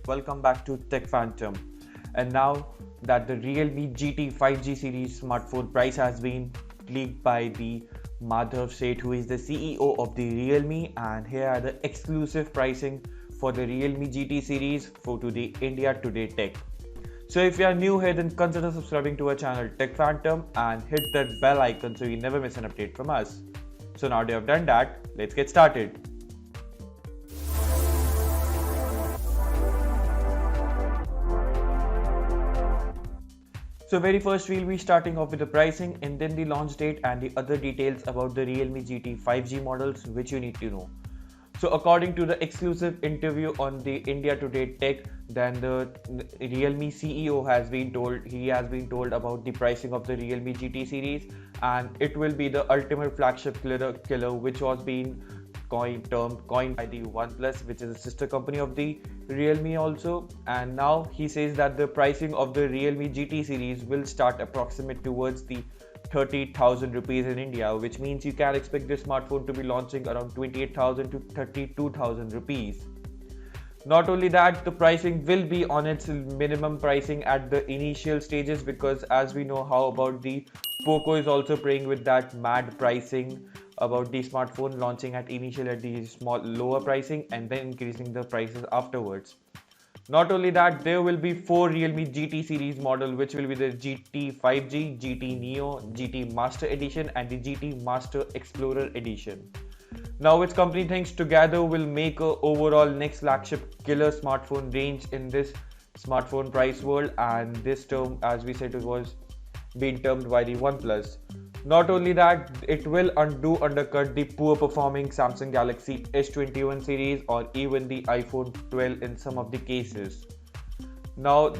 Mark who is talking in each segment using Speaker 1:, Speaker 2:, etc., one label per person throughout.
Speaker 1: welcome back to Tech Phantom. And now that the Realme GT 5G series smartphone price has been leaked by the Madhav Sheth, who is the CEO of the Realme, and here are the exclusive pricing for the Realme GT series for today India Today Tech. So if you are new here, then consider subscribing to our channel Tech Phantom and hit that bell icon so you never miss an update from us. So now that you have done that, let's get started. So very first we'll be starting off with the pricing and then the launch date and the other details about the Realme GT 5G models which you need to know. So according to the exclusive interview on the India Today Tech, then the Realme CEO has been told about the pricing of the Realme GT series, and it will be the ultimate flagship killer which was being coined by the OnePlus, which is a sister company of the Realme also. And now he says that the pricing of the Realme GT series will start approximate towards the 30,000 rupees in India, which means you can expect this smartphone to be launching around 28,000 to 32,000 rupees. Not only that, the pricing will be on its minimum pricing at the initial stages, because as we know how about the Poco is also playing with that mad pricing about the smartphone launching at initial at the lower pricing and then increasing the prices afterwards. Not only that, there will be 4 Realme GT series model, which will be the GT 5G, GT Neo, GT Master Edition and the GT Master Explorer Edition. Now which company thinks together will make a overall next flagship killer smartphone range in this smartphone price world, and this term, as we said, it was being termed by the OnePlus. Not only that, it will undercut the poor performing Samsung Galaxy S21 series or even the iPhone 12 in some of the cases. Now,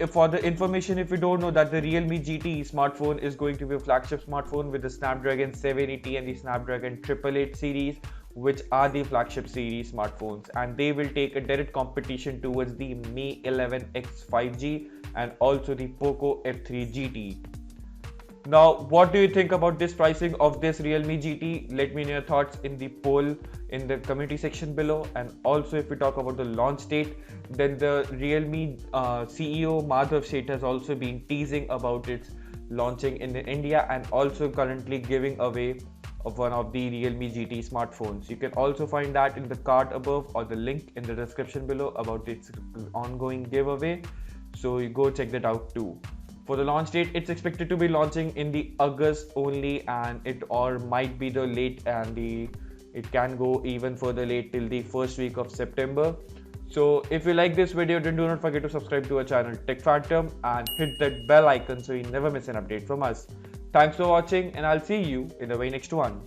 Speaker 1: for the information, if you don't know, that the Realme GT smartphone is going to be a flagship smartphone with the Snapdragon 780 and the Snapdragon 888 series, which are the flagship series smartphones, and they will take a direct competition towards the Mi 11X 5G and also the Poco F3 GT. Now, what do you think about this pricing of this Realme GT? Let me know your thoughts in the poll in the community section below. And also, if we talk about the launch date, then the Realme CEO Madhav Sheth has also been teasing about its launching in India and also currently giving away of one of the Realme GT smartphones. You can also find that in the card above or the link in the description below about its ongoing giveaway. So you go check that out too. For the launch date, it's expected to be launching in the August only, and it or might be the late, and it can go even further late till the first week of September. So if you like this video, then do not forget to subscribe to our channel Tech Phantom and hit that bell icon so you never miss an update from us. Thanks for watching, and I'll see you in the very next one.